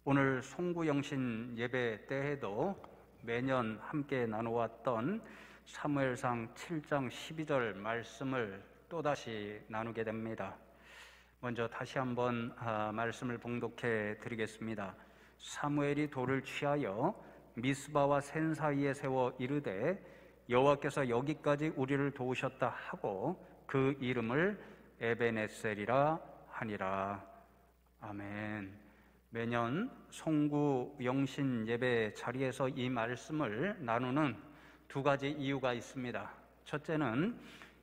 오늘 송구영신 예배 때에도 매년 함께 나누었던 사무엘상 7장 12절 말씀을 또다시 나누게 됩니다. 먼저 다시 한번 말씀을 봉독해 드리겠습니다. 사무엘이 돌을 취하여 미스바와 센 사이에 세워 이르되 여호와께서 여기까지 우리를 도우셨다 하고 그 이름을 에벤에셀이라 하니라. 아멘. 매년 송구 영신 예배 자리에서 이 말씀을 나누는 두 가지 이유가 있습니다. 첫째는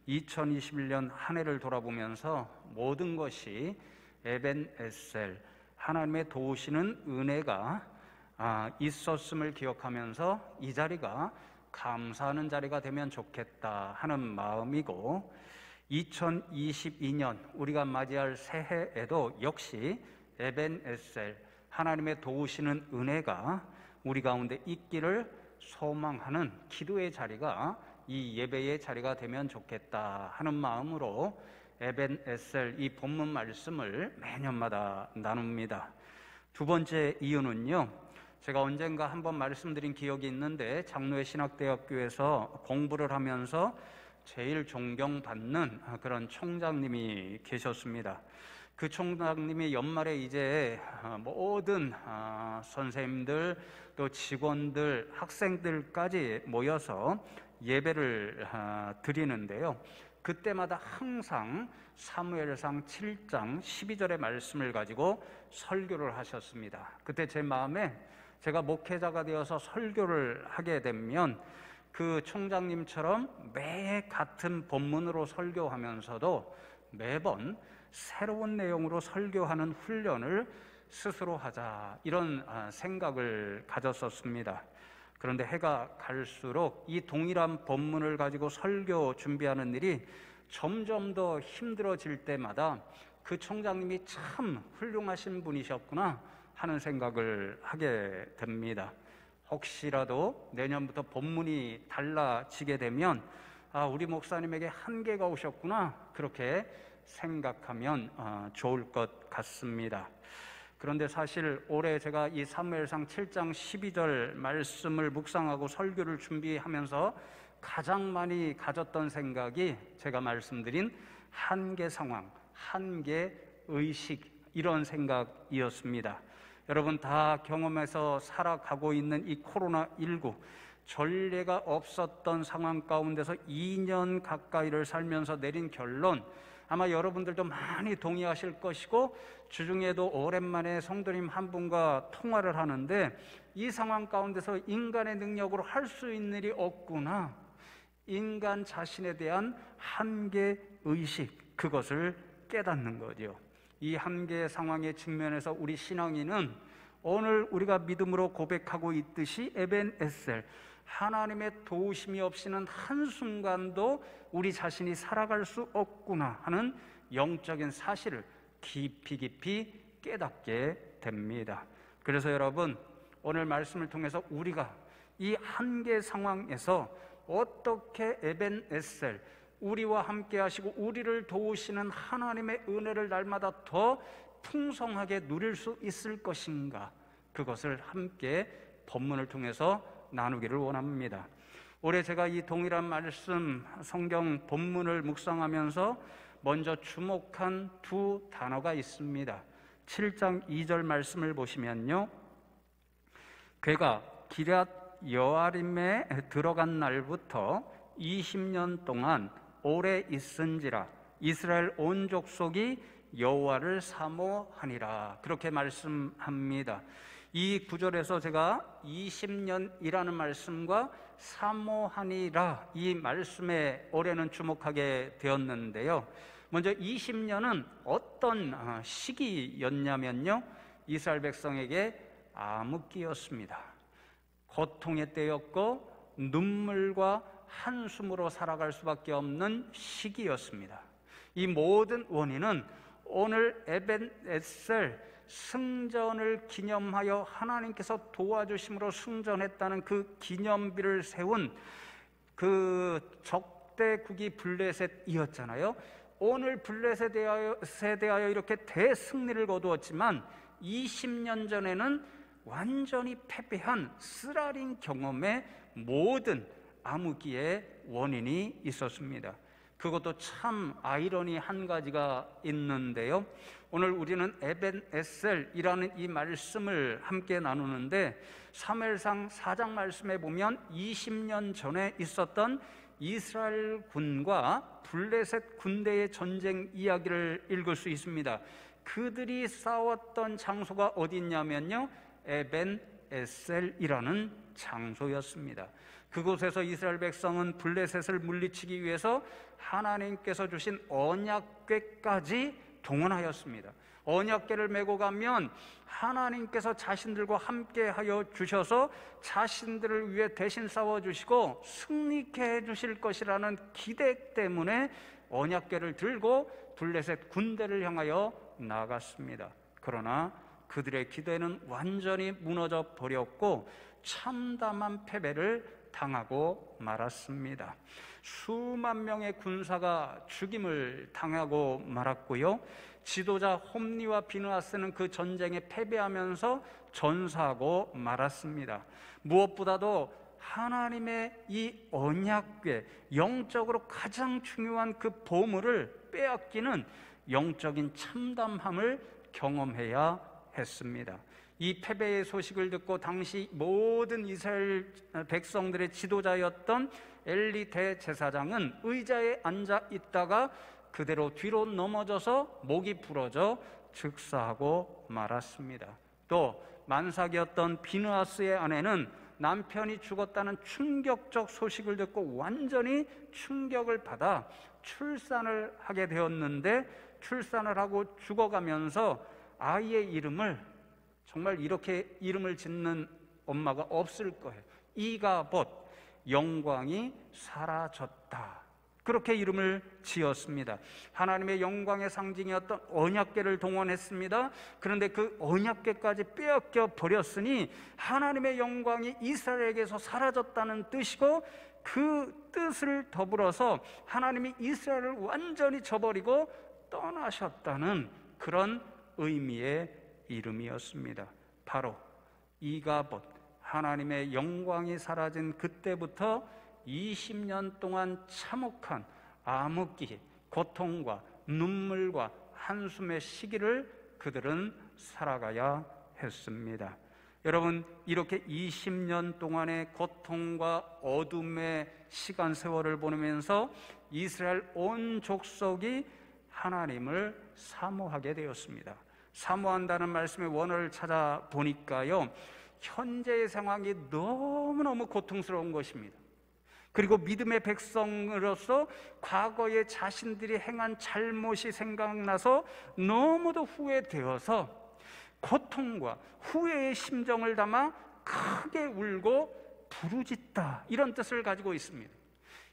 2021년 한 해를 돌아보면서 모든 것이 에벤에셀, 하나님의 도우시는 은혜가 있었음을 기억하면서 이 자리가 감사하는 자리가 되면 좋겠다 하는 마음이고, 2022년 우리가 맞이할 새해에도 역시 에벤에셀, 하나님의 도우시는 은혜가 우리 가운데 있기를 소망하는 기도의 자리가 이 예배의 자리가 되면 좋겠다 하는 마음으로 에벤에셀 이 본문 말씀을 매년마다 나눕니다. 두 번째 이유는요, 제가 언젠가 한번 말씀드린 기억이 있는데 장로회 신학대학교에서 공부를 하면서 제일 존경받는 그런 총장님이 계셨습니다. 그 총장님이 연말에 이제 모든 선생님들 또 직원들 학생들까지 모여서 예배를 드리는데요, 그때마다 항상 사무엘상 7장 12절의 말씀을 가지고 설교를 하셨습니다. 그때 제 마음에 제가 목회자가 되어서 설교를 하게 되면 그 총장님처럼 매 같은 본문으로 설교하면서도 매번 새로운 내용으로 설교하는 훈련을 스스로 하자, 이런 생각을 가졌었습니다. 그런데 해가 갈수록 이 동일한 본문을 가지고 설교 준비하는 일이 점점 더 힘들어질 때마다 그 총장님이 참 훌륭하신 분이셨구나 하는 생각을 하게 됩니다. 혹시라도 내년부터 본문이 달라지게 되면 우리 목사님에게 한계가 오셨구나, 그렇게 생각하면 좋을 것 같습니다. 그런데 사실 올해 제가 이 사무엘상 7장 12절 말씀을 묵상하고 설교를 준비하면서 가장 많이 가졌던 생각이 제가 말씀드린 한계 상황, 한계 의식, 이런 생각이었습니다. 여러분 다 경험해서 살아가고 있는 이 코로나19, 전례가 없었던 상황 가운데서 2년 가까이를 살면서 내린 결론, 아마 여러분들도 많이 동의하실 것이고, 주중에도 오랜만에 성도님 한 분과 통화를 하는데 이 상황 가운데서 인간의 능력으로 할 수 있는 일이 없구나, 인간 자신에 대한 한계의식, 그것을 깨닫는 거죠. 이 한계 상황에 직면해서 우리 신앙인은 오늘 우리가 믿음으로 고백하고 있듯이 에벤에셀, 하나님의 도우심이 없이는 한순간도 우리 자신이 살아갈 수 없구나 하는 영적인 사실을 깊이 깨닫게 됩니다. 그래서 여러분, 오늘 말씀을 통해서 우리가 이 한계 상황에서 어떻게 에벤에셀, 우리와 함께 하시고 우리를 도우시는 하나님의 은혜를 날마다 더 풍성하게 누릴 수 있을 것인가, 그것을 함께 본문을 통해서 나누기를 원합니다. 올해 제가 이 동일한 말씀 성경 본문을 묵상하면서 먼저 주목한 두 단어가 있습니다. 7장 2절 말씀을 보시면요, 그가 기럇 여아림에 들어간 날부터 20년 동안 오래 있은지라 이스라엘 온 족속이 여호와를 사모하니라, 그렇게 말씀합니다. 이 구절에서 제가 20년이라는 말씀과 사모하니라, 이 말씀에 올해는 주목하게 되었는데요, 먼저 20년은 어떤 시기였냐면요, 이스라엘 백성에게 암흑기였습니다. 고통의 때였고 눈물과 한숨으로 살아갈 수밖에 없는 시기였습니다. 이 모든 원인은 오늘 에벤에셀 승전을 기념하여 하나님께서 도와주심으로 승전했다는 그 기념비를 세운 그 적대국이 블레셋이었잖아요. 오늘 블레셋에 대하여 이렇게 대승리를 거두었지만 20년 전에는 완전히 패배한 쓰라린 경험의 모든 암흑기의 원인이 있었습니다. 그것도 참 아이러니 한 가지가 있는데요, 오늘 우리는 에벤에셀이라는 이 말씀을 함께 나누는데, 사무엘상 4장 말씀에 보면 20년 전에 있었던 이스라엘 군과 블레셋 군대의 전쟁 이야기를 읽을 수 있습니다. 그들이 싸웠던 장소가 어디 있냐면요, 에벤에셀이라는 장소였습니다. 그곳에서 이스라엘 백성은 블레셋을 물리치기 위해서 하나님께서 주신 언약궤까지 동원하였습니다. 언약궤를 메고 가면 하나님께서 자신들과 함께 하여 주셔서 자신들을 위해 대신 싸워주시고 승리케 해주실 것이라는 기대 때문에 언약궤를 들고 블레셋 군대를 향하여 나갔습니다. 그러나 그들의 기대는 완전히 무너져 버렸고 참담한 패배를 당하고 말았습니다. 수만 명의 군사가 죽임을 당하고 말았고요, 지도자 홈리와 비느하스는 그 전쟁에 패배하면서 전사하고 말았습니다. 무엇보다도 하나님의 이 언약궤, 영적으로 가장 중요한 그 보물을 빼앗기는 영적인 참담함을 경험해야 했습니다. 이 패배의 소식을 듣고 당시 모든 이스라엘 백성들의 지도자였던 엘리 대제사장은 의자에 앉아 있다가 그대로 뒤로 넘어져서 목이 부러져 즉사하고 말았습니다. 또 만삭이었던 비느하스의 아내는 남편이 죽었다는 충격적 소식을 듣고 완전히 충격을 받아 출산을 하게 되었는데, 출산을 하고 죽어가면서 아이의 이름을, 정말 이렇게 이름을 짓는 엄마가 없을 거예요, 이가봇, 영광이 사라졌다, 그렇게 이름을 지었습니다. 하나님의 영광의 상징이었던 언약궤를 동원했습니다. 그런데 그 언약궤까지 빼앗겨 버렸으니 하나님의 영광이 이스라엘에게서 사라졌다는 뜻이고, 그 뜻을 더불어서 하나님이 이스라엘을 완전히 저버리고 떠나셨다는 그런 의미의 이름이었습니다. 바로 이가봇, 하나님의 영광이 사라진 그때부터 20년 동안 참혹한 암흑기, 고통과 눈물과 한숨의 시기를 그들은 살아가야 했습니다. 여러분, 이렇게 20년 동안의 고통과 어둠의 시간 세월을 보내면서 이스라엘 온 족속이 하나님을 사모하게 되었습니다. 사모한다는 말씀의 원어를 찾아보니까요, 현재의 상황이 너무너무 고통스러운 것입니다. 그리고 믿음의 백성으로서 과거에 자신들이 행한 잘못이 생각나서 너무도 후회되어서 고통과 후회의 심정을 담아 크게 울고 부르짖다, 이런 뜻을 가지고 있습니다.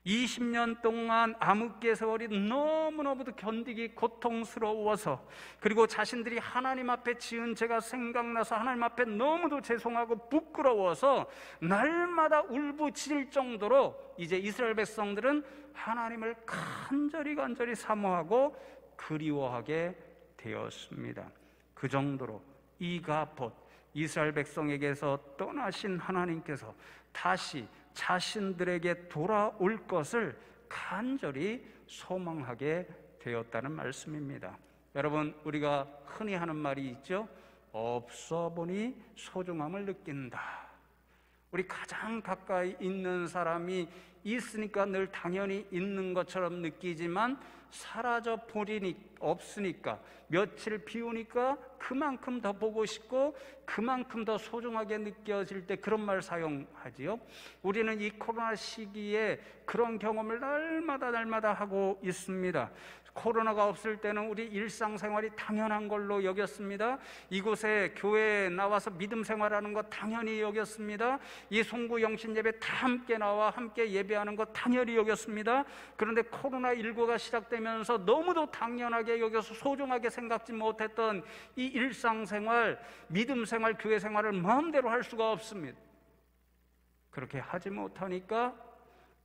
20년 동안 암흑기의 세월이 너무너무도 견디기 고통스러워서, 그리고 자신들이 하나님 앞에 지은 죄가 생각나서 하나님 앞에 너무도 죄송하고 부끄러워서 날마다 울부짖을 정도로 이제 이스라엘 백성들은 하나님을 간절히 사모하고 그리워하게 되었습니다. 그 정도로 이가봇, 이스라엘 백성에게서 떠나신 하나님께서 다시 자신들에게 돌아올 것을 간절히 소망하게 되었다는 말씀입니다. 여러분, 우리가 흔히 하는 말이 있죠. 없어 보니 소중함을 느낀다. 우리 가장 가까이 있는 사람이 있으니까 늘 당연히 있는 것처럼 느끼지만 사라져 버리니 없으니까, 며칠 비우니까 그만큼 더 보고 싶고 그만큼 더 소중하게 느껴질 때 그런 말 사용하지요. 우리는 이 코로나 시기에 그런 경험을 날마다 하고 있습니다. 코로나가 없을 때는 우리 일상생활이 당연한 걸로 여겼습니다. 이곳에 교회에 나와서 믿음 생활하는 것 당연히 여겼습니다. 이 송구 영신 예배 다 함께 나와 함께 예배하는 것 당연히 여겼습니다. 그런데 코로나19가 시작되면서 너무도 당연하게 여겨서 소중하게 생각지 못했던 이 일상생활, 믿음 생활, 교회 생활을 마음대로 할 수가 없습니다. 그렇게 하지 못하니까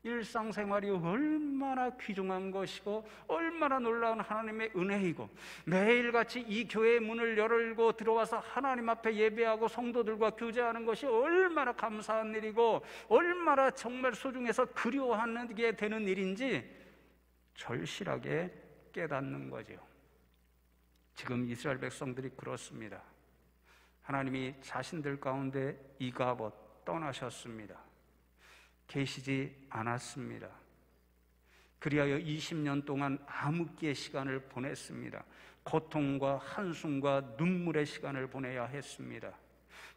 일상생활이 얼마나 귀중한 것이고 얼마나 놀라운 하나님의 은혜이고, 매일같이 이 교회의 문을 열고 들어와서 하나님 앞에 예배하고 성도들과 교제하는 것이 얼마나 감사한 일이고 얼마나 정말 소중해서 그리워하게 되는 일인지 절실하게 깨닫는 거죠. 지금 이스라엘 백성들이 그렇습니다. 하나님이 자신들 가운데 이가봇 떠나셨습니다. 계시지 않았습니다. 그리하여 20년 동안 암흑기의 시간을 보냈습니다. 고통과 한숨과 눈물의 시간을 보내야 했습니다.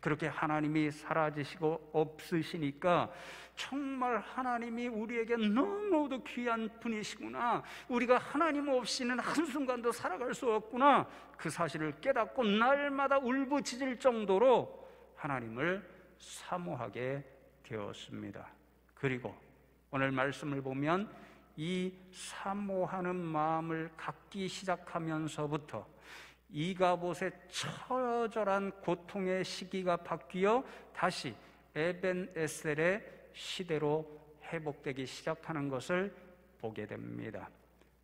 그렇게 하나님이 사라지시고 없으시니까 정말 하나님이 우리에게 너무도 귀한 분이시구나, 우리가 하나님 없이는 한순간도 살아갈 수 없구나, 그 사실을 깨닫고 날마다 울부짖을 정도로 하나님을 사모하게 되었습니다. 그리고 오늘 말씀을 보면 이 사모하는 마음을 갖기 시작하면서부터 이가봇의 처절한 고통의 시기가 바뀌어 다시 에벤에셀의 시대로 회복되기 시작하는 것을 보게 됩니다.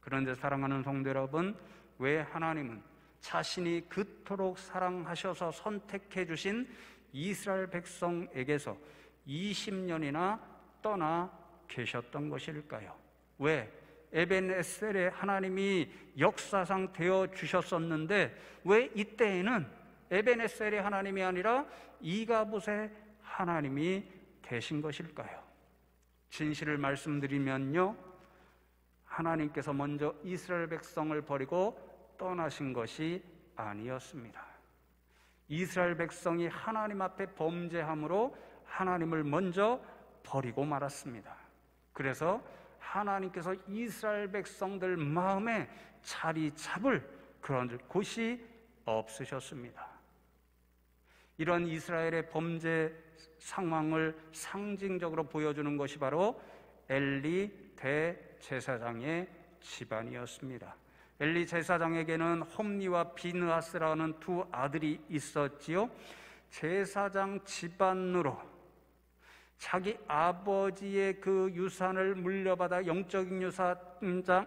그런데 사랑하는 성도 여러분, 왜 하나님은 자신이 그토록 사랑하셔서 선택해 주신 이스라엘 백성에게서 20년이나 떠나 계셨던 것일까요? 왜? 에벤에셀에 하나님이 역사상 되어 주셨었는데 왜 이때에는 에벤에셀의 하나님이 아니라 이가봇의 하나님이 되신 것일까요? 진실을 말씀드리면요, 하나님께서 먼저 이스라엘 백성을 버리고 떠나신 것이 아니었습니다. 이스라엘 백성이 하나님 앞에 범죄함으로 하나님을 먼저 버리고 말았습니다. 그래서 하나님께서 이스라엘 백성들 마음에 자리 잡을 그런 곳이 없으셨습니다. 이런 이스라엘의 범죄 상황을 상징적으로 보여주는 것이 바로 엘리 대제사장의 집안이었습니다. 엘리 제사장에게는 홈니와 비느하스라는 두 아들이 있었지요. 제사장 집안으로 자기 아버지의 그 유산을 물려받아 영적인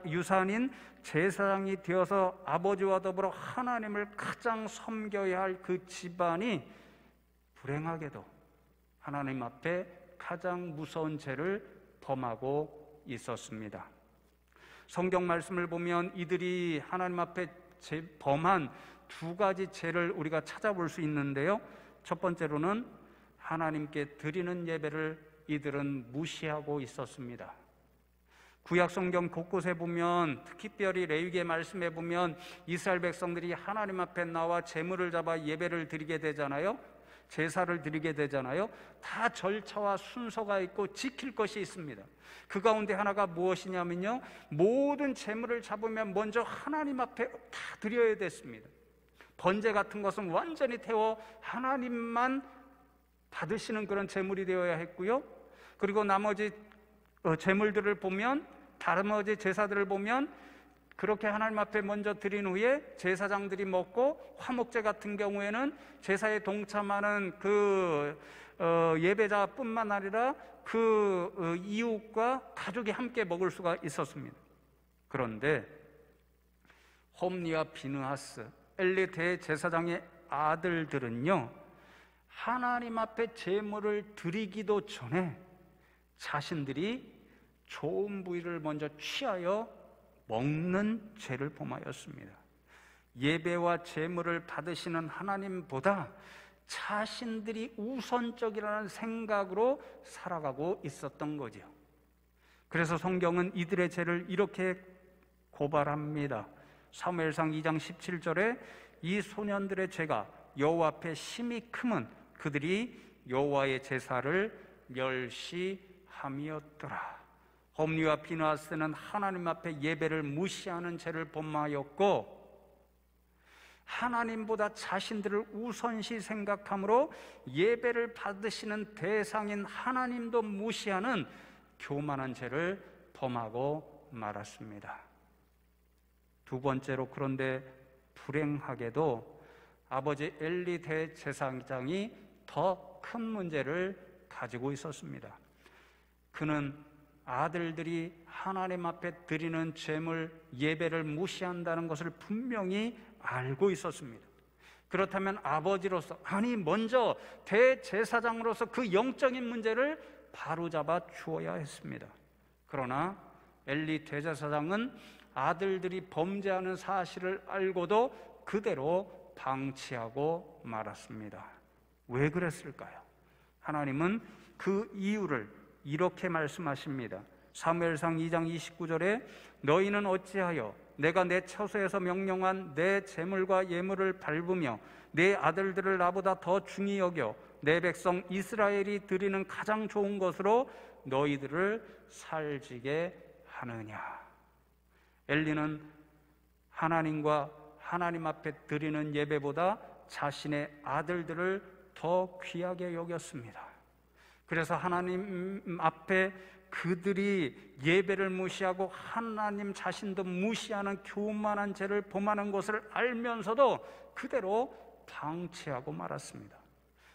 유산인 제사장이 되어서 아버지와 더불어 하나님을 가장 섬겨야 할 그 집안이 불행하게도 하나님 앞에 가장 무서운 죄를 범하고 있었습니다. 성경 말씀을 보면 이들이 하나님 앞에 범한 두 가지 죄를 우리가 찾아볼 수 있는데요. 첫 번째로는 하나님께 드리는 예배를 이들은 무시하고 있었습니다. 구약 성경 곳곳에 보면, 특별히 레위기 말씀에 보면 이스라엘 백성들이 하나님 앞에 나와 제물을 잡아 예배를 드리게 되잖아요. 제사를 드리게 되잖아요. 다 절차와 순서가 있고 지킬 것이 있습니다. 그 가운데 하나가 무엇이냐면요, 모든 제물을 잡으면 먼저 하나님 앞에 다 드려야 됐습니다. 번제 같은 것은 완전히 태워 하나님만 받으시는 그런 제물이 되어야 했고요. 그리고 나머지 제물들을 보면, 나머지 제사들을 보면 그렇게 하나님 앞에 먼저 드린 후에 제사장들이 먹고, 화목제 같은 경우에는 제사에 동참하는 그 예배자뿐만 아니라 그 이웃과 가족이 함께 먹을 수가 있었습니다. 그런데 홈니와 비느하스, 엘리 대제사장의 아들들은요, 하나님 앞에 제물을 드리기도 전에 자신들이 좋은 부위를 먼저 취하여 먹는 죄를 범하였습니다. 예배와 제물을 받으시는 하나님보다 자신들이 우선적이라는 생각으로 살아가고 있었던 거죠. 그래서 성경은 이들의 죄를 이렇게 고발합니다. 사무엘상 2장 17절에 이 소년들의 죄가 여호와 앞에 심히 크면 그들이 여호와의 제사를 멸시함이었더라. 홈니와 비느하스는 하나님 앞에 예배를 무시하는 죄를 범하였고, 하나님보다 자신들을 우선시 생각함으로 예배를 받으시는 대상인 하나님도 무시하는 교만한 죄를 범하고 말았습니다. 두 번째로, 그런데 불행하게도 아버지 엘리 대제사장이 더 큰 문제를 가지고 있었습니다. 그는 아들들이 하나님 앞에 드리는 제물 예배를 무시한다는 것을 분명히 알고 있었습니다. 그렇다면 아버지로서, 아니 먼저 대제사장으로서 그 영적인 문제를 바로잡아 주어야 했습니다. 그러나 엘리 대제사장은 아들들이 범죄하는 사실을 알고도 그대로 방치하고 말았습니다. 왜 그랬을까요? 하나님은 그 이유를 이렇게 말씀하십니다. 사무엘상 2장 29절에 너희는 어찌하여 내가 내 처소에서 명령한 내 제물과 예물을 밟으며 내 아들들을 나보다 더 중히 여겨 내 백성 이스라엘이 드리는 가장 좋은 것으로 너희들을 살지게 하느냐. 엘리는 하나님과 하나님 앞에 드리는 예배보다 자신의 아들들을 더 귀하게 여겼습니다. 그래서 하나님 앞에 그들이 예배를 무시하고 하나님 자신도 무시하는 교만한 죄를 범하는 것을 알면서도 그대로 방치하고 말았습니다.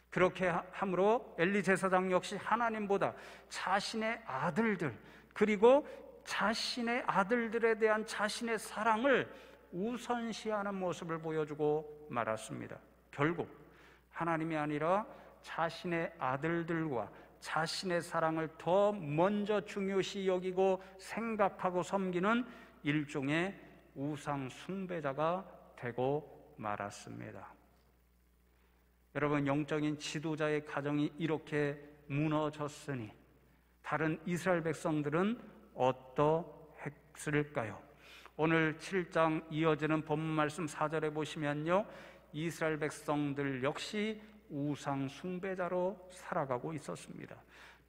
그렇게 함으로 엘리 제사장 역시 하나님보다 자신의 아들들, 그리고 자신의 아들들에 대한 자신의 사랑을 우선시하는 모습을 보여주고 말았습니다. 결국 하나님이 아니라 자신의 아들들과 자신의 사랑을 더 먼저 중요시 여기고 생각하고 섬기는 일종의 우상 숭배자가 되고 말았습니다. 여러분, 영적인 지도자의 가정이 이렇게 무너졌으니 다른 이스라엘 백성들은 어떠했을까요? 오늘 7장 이어지는 본문 말씀 4절에 보시면요, 이스라엘 백성들 역시 우상 숭배자로 살아가고 있었습니다.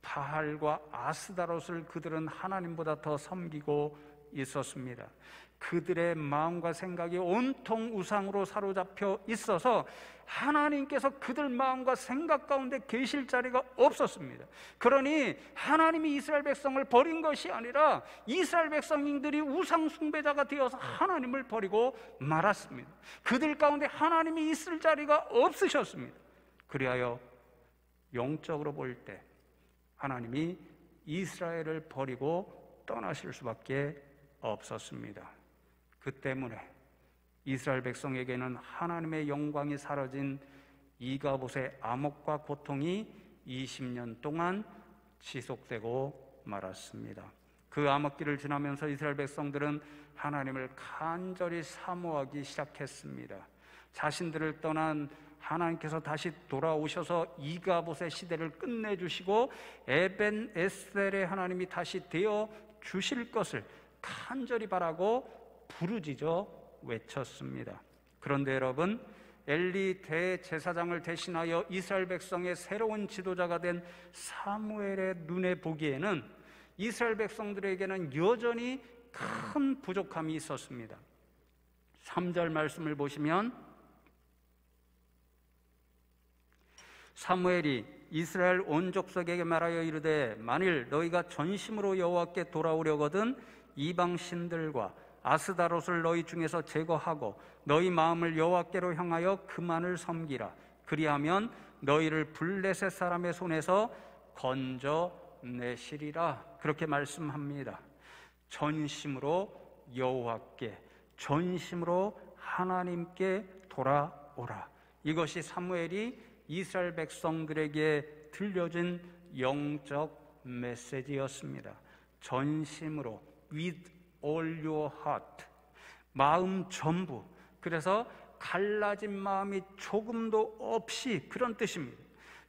바알과 아스다롯을 그들은 하나님보다 더 섬기고 있었습니다. 그들의 마음과 생각이 온통 우상으로 사로잡혀 있어서 하나님께서 그들 마음과 생각 가운데 계실 자리가 없었습니다. 그러니 하나님이 이스라엘 백성을 버린 것이 아니라 이스라엘 백성들이 우상 숭배자가 되어서 하나님을 버리고 말았습니다. 그들 가운데 하나님이 있을 자리가 없으셨습니다. 그리하여 영적으로 볼 때 하나님이 이스라엘을 버리고 떠나실 수밖에 없었습니다. 그 때문에 이스라엘 백성에게는 하나님의 영광이 사라진 이가봇의 암흑과 고통이 20년 동안 지속되고 말았습니다. 그 암흑기를 지나면서 이스라엘 백성들은 하나님을 간절히 사모하기 시작했습니다. 자신들을 떠난 하나님께서 다시 돌아오셔서 이가봇의 시대를 끝내주시고 에벤 에셀의 하나님이 다시 되어 주실 것을 간절히 바라고 부르짖어 외쳤습니다. 그런데 여러분, 엘리 대제사장을 대신하여 이스라엘 백성의 새로운 지도자가 된 사무엘의 눈에 보기에는 이스라엘 백성들에게는 여전히 큰 부족함이 있었습니다. 3절 말씀을 보시면 사무엘이 이스라엘 온 족속에게 말하여 이르되 만일 너희가 전심으로 여호와께 돌아오려거든 이방 신들과 아스다롯을 너희 중에서 제거하고 너희 마음을 여호와께로 향하여 그만을 섬기라. 그리하면 너희를 블레셋 사람의 손에서 건져내시리라. 그렇게 말씀합니다. 전심으로 여호와께, 전심으로 하나님께 돌아오라. 이것이 사무엘이 이스라엘 백성들에게 들려준 영적 메시지였습니다. 전심으로, with all your heart, 마음 전부. 그래서 갈라진 마음이 조금도 없이, 그런 뜻입니다.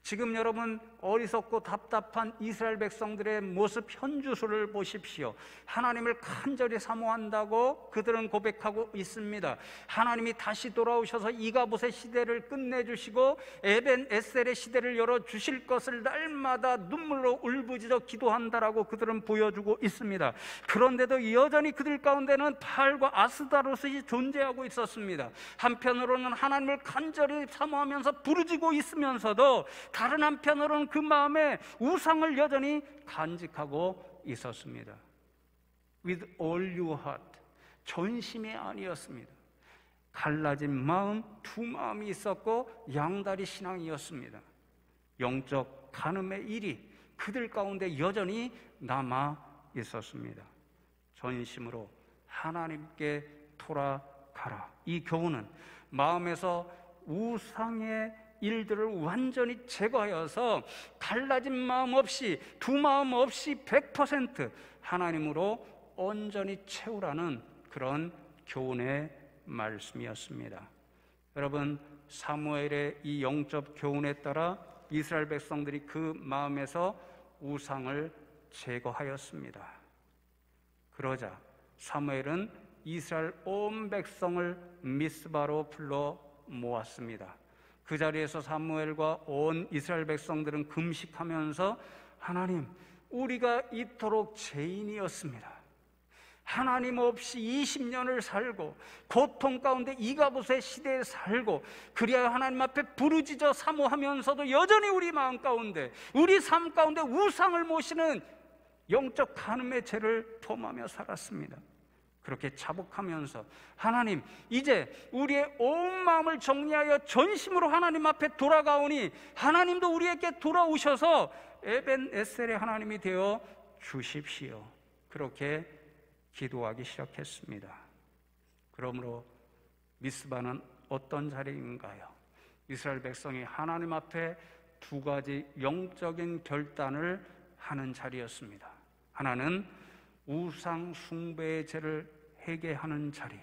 지금 여러분 어리석고 답답한 이스라엘 백성들의 모습 현주소를 보십시오. 하나님을 간절히 사모한다고 그들은 고백하고 있습니다. 하나님이 다시 돌아오셔서 이가봇의 시대를 끝내주시고 에벤 에셀의 시대를 열어주실 것을 날마다 눈물로 울부짖어 기도한다라고 그들은 보여주고 있습니다. 그런데도 여전히 그들 가운데는 바알과 아스다롯이 존재하고 있었습니다. 한편으로는 하나님을 간절히 사모하면서 부르짖고 있으면서도 다른 한편으로는 그 마음에 우상을 여전히 간직하고 있었습니다. With all your heart, 전심이 아니었습니다. 갈라진 마음, 두 마음이 있었고 양다리 신앙이었습니다. 영적 간음의 일이 그들 가운데 여전히 남아 있었습니다. 전심으로 하나님께 돌아가라. 이 교훈은 마음에서 우상의 일들을 완전히 제거하여서 달라진 마음 없이, 두 마음 없이 100% 하나님으로 온전히 채우라는 그런 교훈의 말씀이었습니다. 여러분, 사무엘의 이 영적 교훈에 따라 이스라엘 백성들이 그 마음에서 우상을 제거하였습니다. 그러자 사무엘은 이스라엘 온 백성을 미스바로 불러 모았습니다. 그 자리에서 사무엘과 온 이스라엘 백성들은 금식하면서 하나님, 우리가 이토록 죄인이었습니다. 하나님 없이 20년을 살고 고통 가운데 이가봇의 시대에 살고 그리하여 하나님 앞에 부르짖어 사모하면서도 여전히 우리 마음 가운데, 우리 삶 가운데 우상을 모시는 영적 간음의 죄를 범하며 살았습니다. 그렇게 자복하면서 하나님, 이제 우리의 온 마음을 정리하여 전심으로 하나님 앞에 돌아가오니 하나님도 우리에게 돌아오셔서 에벤에셀의 하나님이 되어 주십시오. 그렇게 기도하기 시작했습니다. 그러므로 미스바는 어떤 자리인가요? 이스라엘 백성이 하나님 앞에 두 가지 영적인 결단을 하는 자리였습니다. 하나는 우상 숭배의 죄를 회개하는 자리.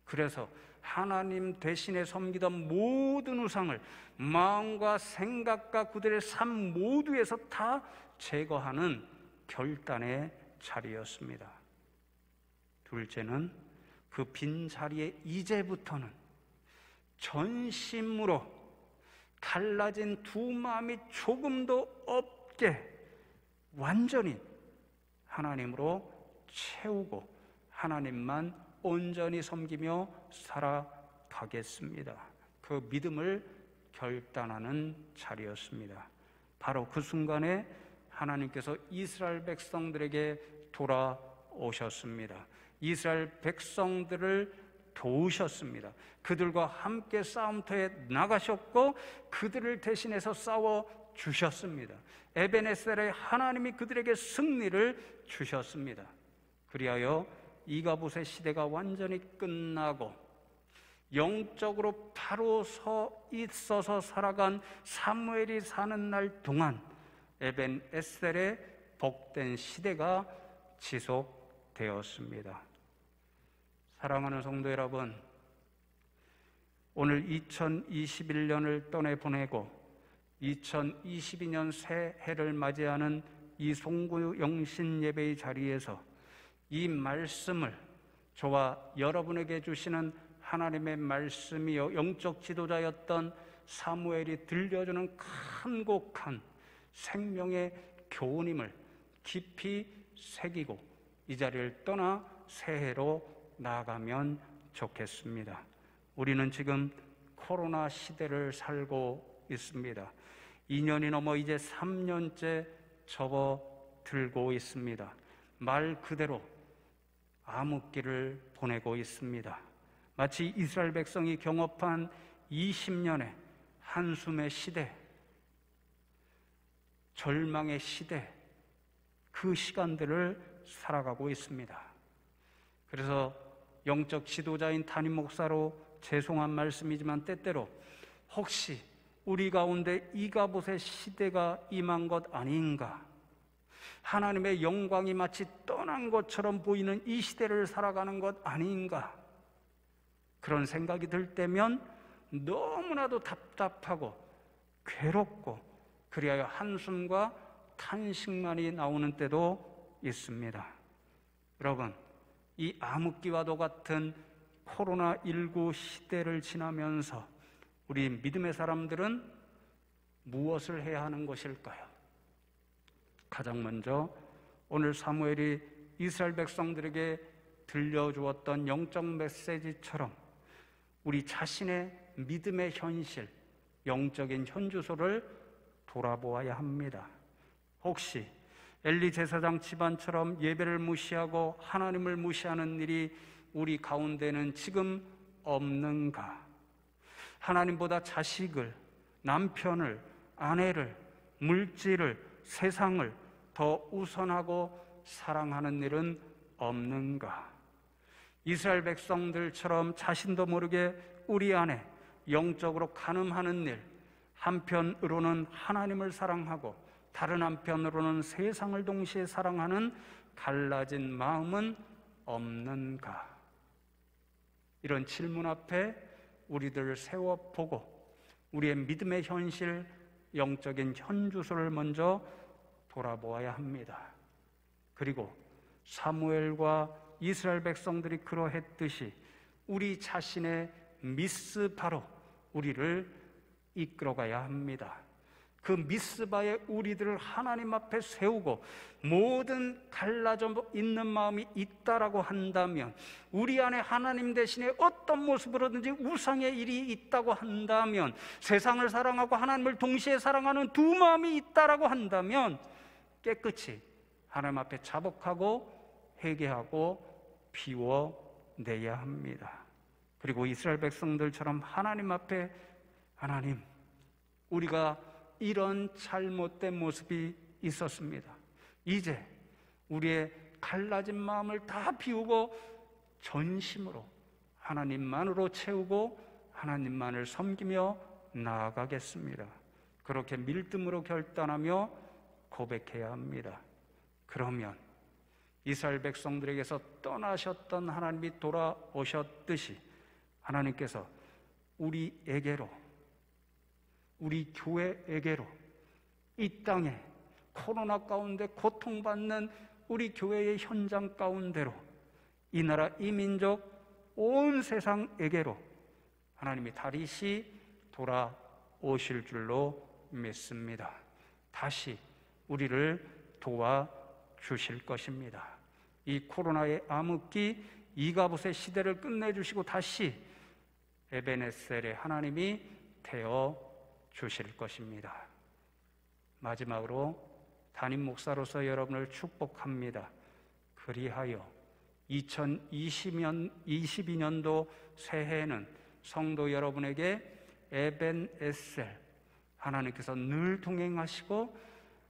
그래서 하나님 대신에 섬기던 모든 우상을 마음과 생각과 그들의 삶 모두에서 다 제거하는 결단의 자리였습니다. 둘째는 그 빈자리에 이제부터는 전심으로 달라진 두 마음이 조금도 없게 완전히 하나님으로 채우고 하나님만 온전히 섬기며 살아가겠습니다. 그 믿음을 결단하는 자리였습니다. 바로 그 순간에 하나님께서 이스라엘 백성들에게 돌아오셨습니다. 이스라엘 백성들을 도우셨습니다. 그들과 함께 싸움터에 나가셨고 그들을 대신해서 싸워 주셨습니다. 에벤에셀의 하나님이 그들에게 승리를 주셨습니다. 그리하여 이가봇의 시대가 완전히 끝나고 영적으로 바로 서 있어서 살아간 사무엘이 사는 날 동안 에벤에셀의 복된 시대가 지속되었습니다. 사랑하는 성도 여러분, 오늘 2021년을 떠내보내고 2022년 새해를 맞이하는 이 송구 영신 예배의 자리에서 이 말씀을, 저와 여러분에게 주시는 하나님의 말씀이요 영적 지도자였던 사무엘이 들려주는 간곡한 생명의 교훈임을 깊이 새기고 이 자리를 떠나 새해로 나아가면 좋겠습니다. 우리는 지금 코로나 시대를 살고 있습니다. 2년이 넘어 이제 3년째 접어들고 있습니다. 말 그대로 암흑기를 보내고 있습니다. 마치 이스라엘 백성이 경험한 20년의 한숨의 시대, 절망의 시대, 그 시간들을 살아가고 있습니다. 그래서 영적 지도자인 담임 목사로 죄송한 말씀이지만 때때로 혹시 우리 가운데 이가봇의 시대가 임한 것 아닌가, 하나님의 영광이 마치 떠난 것처럼 보이는 이 시대를 살아가는 것 아닌가, 그런 생각이 들 때면 너무나도 답답하고 괴롭고 그리하여 한숨과 탄식만이 나오는 때도 있습니다. 여러분, 이 암흑기와도 같은 코로나19 시대를 지나면서 우리 믿음의 사람들은 무엇을 해야 하는 것일까요? 가장 먼저 오늘 사무엘이 이스라엘 백성들에게 들려주었던 영적 메시지처럼 우리 자신의 믿음의 현실, 영적인 현주소를 돌아보아야 합니다. 혹시 엘리 제사장 집안처럼 예배를 무시하고 하나님을 무시하는 일이 우리 가운데는 지금 없는가? 하나님보다 자식을, 남편을, 아내를, 물질을, 세상을 더 우선하고 사랑하는 일은 없는가? 이스라엘 백성들처럼 자신도 모르게 우리 안에 영적으로 간음하는 일, 한편으로는 하나님을 사랑하고 다른 한편으로는 세상을 동시에 사랑하는 갈라진 마음은 없는가? 이런 질문 앞에 우리들을 세워보고 우리의 믿음의 현실, 영적인 현주소를 먼저 돌아보아야 합니다. 그리고 사무엘과 이스라엘 백성들이 그러했듯이 우리 자신의 미스바로 우리를 이끌어가야 합니다. 그 미스바에 우리들을 하나님 앞에 세우고 모든 갈라져 있는 마음이 있다라고 한다면, 우리 안에 하나님 대신에 어떤 모습으로든지 우상의 일이 있다고 한다면, 세상을 사랑하고 하나님을 동시에 사랑하는 두 마음이 있다라고 한다면 깨끗이 하나님 앞에 자복하고 회개하고 비워내야 합니다. 그리고 이스라엘 백성들처럼 하나님 앞에, 하나님, 우리가 이런 잘못된 모습이 있었습니다. 이제 우리의 갈라진 마음을 다 비우고 전심으로 하나님만으로 채우고 하나님만을 섬기며 나아가겠습니다. 그렇게 밀등으로 결단하며 고백해야 합니다. 그러면 이스라엘 백성들에게서 떠나셨던 하나님이 돌아오셨듯이 하나님께서 우리에게로, 우리 교회에게로, 이 땅에 코로나 가운데 고통받는 우리 교회의 현장 가운데로, 이 나라, 이 민족, 온 세상에게로 하나님이 다시 돌아오실 줄로 믿습니다. 다시 우리를 도와주실 것입니다. 이 코로나의 암흑기, 이가봇의 시대를 끝내주시고 다시 에벤에셀의 하나님이 되어 주실 것입니다. 마지막으로 담임 목사로서 여러분을 축복합니다. 그리하여 2022년도 새해에는 성도 여러분에게 에벤에셀, 하나님께서 늘 동행하시고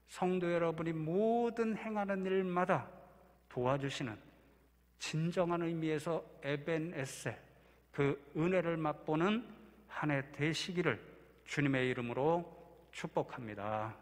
성도 여러분이 모든 행하는 일마다 도와주시는 진정한 의미에서 에벤에셀, 그 은혜를 맛보는 한 해 되시기를 주님의 이름으로 축복합니다.